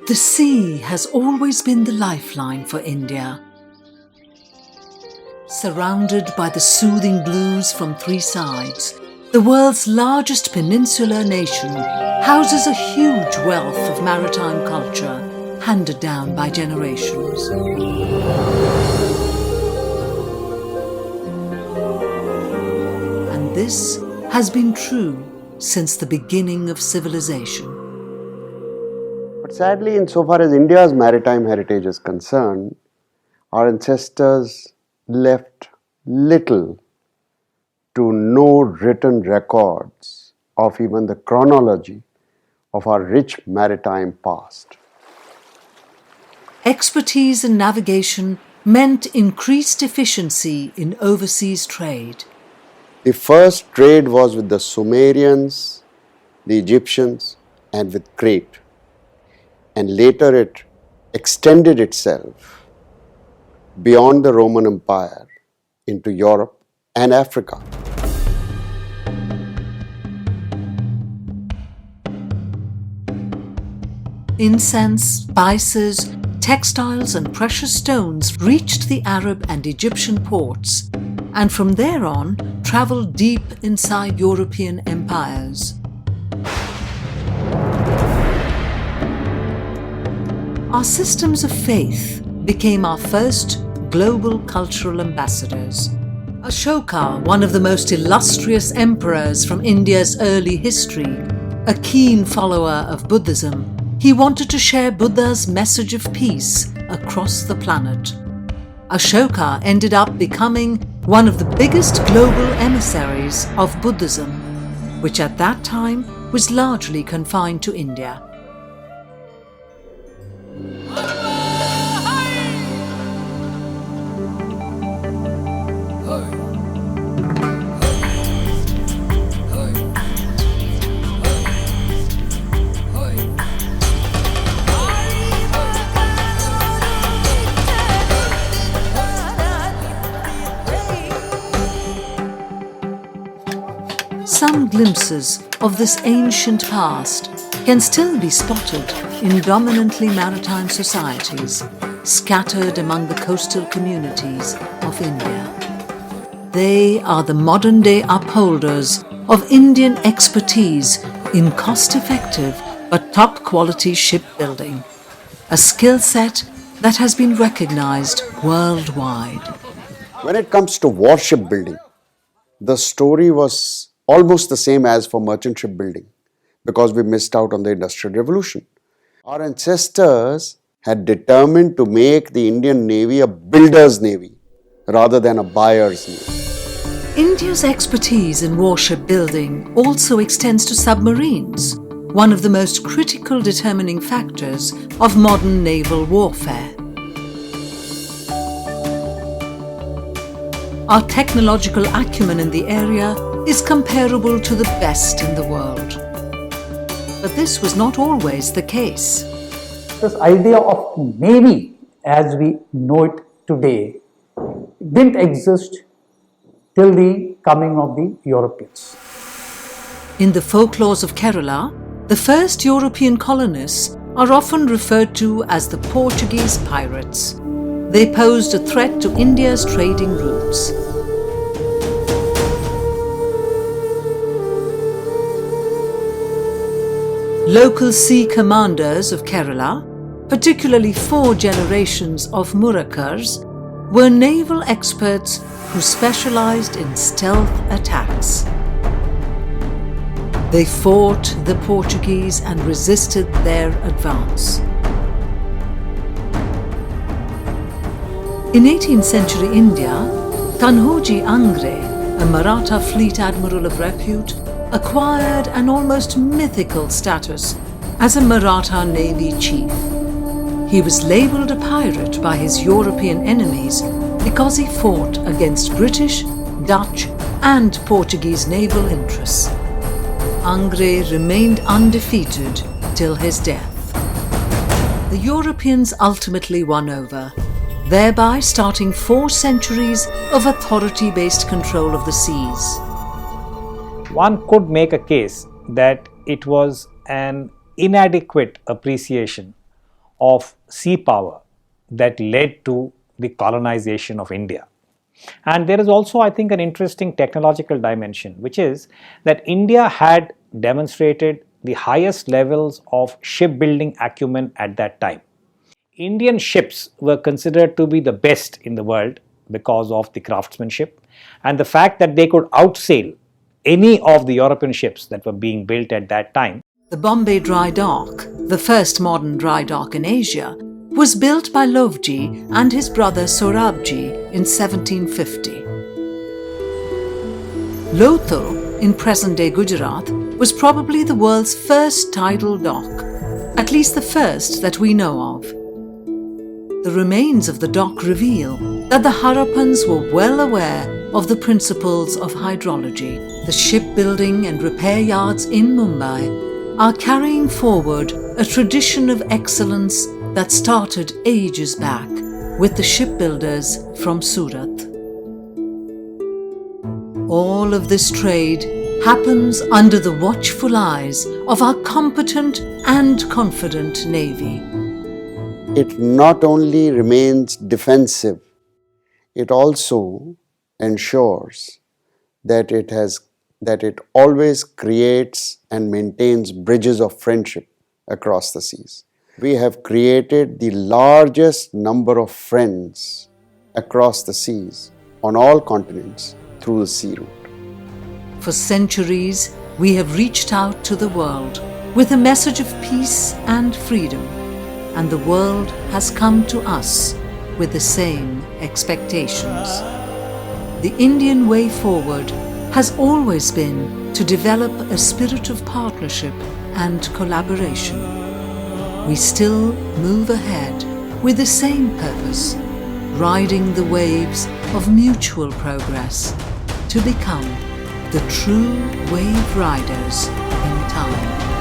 The sea has always been the lifeline for India. Surrounded by the soothing blues from three sides, the world's largest peninsular nation houses a huge wealth of maritime culture handed down by generations. And this has been true since the beginning of civilization. But sadly, insofar as India's maritime heritage is concerned, our ancestors left little to no written records of even the chronology of our rich maritime past. Expertise in navigation meant increased efficiency in overseas trade. The first trade was with the Sumerians, the Egyptians, and with Crete. And later it extended itself beyond the Roman Empire into Europe and Africa. Incense, spices, textiles and precious stones reached the Arab and Egyptian ports, and from there on travelled deep inside European empires. Our systems of faith became our first global cultural ambassadors. Ashoka, one of the most illustrious emperors from India's early history, a keen follower of Buddhism, he wanted to share Buddha's message of peace across the planet. Ashoka ended up becoming one of the biggest global emissaries of Buddhism, which at that time was largely confined to India. Some glimpses of this ancient past can still be spotted in dominantly maritime societies scattered among the coastal communities of India. They are the modern-day upholders of Indian expertise in cost-effective but top-quality shipbuilding, a skill set that has been recognized worldwide. When it comes to warship building, the story was almost the same as for merchant shipbuilding because we missed out on the Industrial Revolution. Our ancestors had determined to make the Indian Navy a builder's navy rather than a buyer's navy. India's expertise in warship building also extends to submarines, one of the most critical determining factors of modern naval warfare. Our technological acumen in the area is comparable to the best in the world. But this was not always the case. This idea of navy as we know it today didn't exist till the coming of the Europeans. In the folklores of Kerala, the first European colonists are often referred to as the Portuguese pirates. They posed a threat to India's trading routes. Local sea commanders of Kerala, particularly 4 generations of Murakars, were naval experts who specialized in stealth attacks. They fought the Portuguese and resisted their advance. In 18th century India, Kanhoji Angre, a Maratha fleet admiral of repute, acquired an almost mythical status as a Maratha navy chief. He was labelled a pirate by his European enemies because he fought against British, Dutch and Portuguese naval interests. Angre remained undefeated till his death. The Europeans ultimately won over, thereby starting 4 centuries of authority-based control of the seas. One could make a case that it was an inadequate appreciation of sea power that led to the colonization of India. And there is also, I think, an interesting technological dimension, which is that India had demonstrated the highest levels of shipbuilding acumen at that time. Indian ships were considered to be the best in the world because of the craftsmanship and the fact that they could outsail any of the European ships that were being built at that time. The Bombay Dry Dock, the first modern dry dock in Asia, was built by Lovji and his brother Sorabji in 1750. Lothal, in present-day Gujarat, was probably the world's first tidal dock, at least the first that we know of. The remains of the dock reveal that the Harappans were well aware of the principles of hydrology. The shipbuilding and repair yards in Mumbai are carrying forward a tradition of excellence that started ages back with the shipbuilders from Surat. All of this trade happens under the watchful eyes of our competent and confident Navy. It not only remains defensive, it also ensures that it always creates and maintains bridges of friendship across the seas. We have created the largest number of friends across the seas on all continents through the sea route. For centuries, we have reached out to the world with a message of peace and freedom, and the world has come to us with the same expectations. The Indian way forward has always been to develop a spirit of partnership and collaboration. We still move ahead with the same purpose, riding the waves of mutual progress to become the true wave riders in time.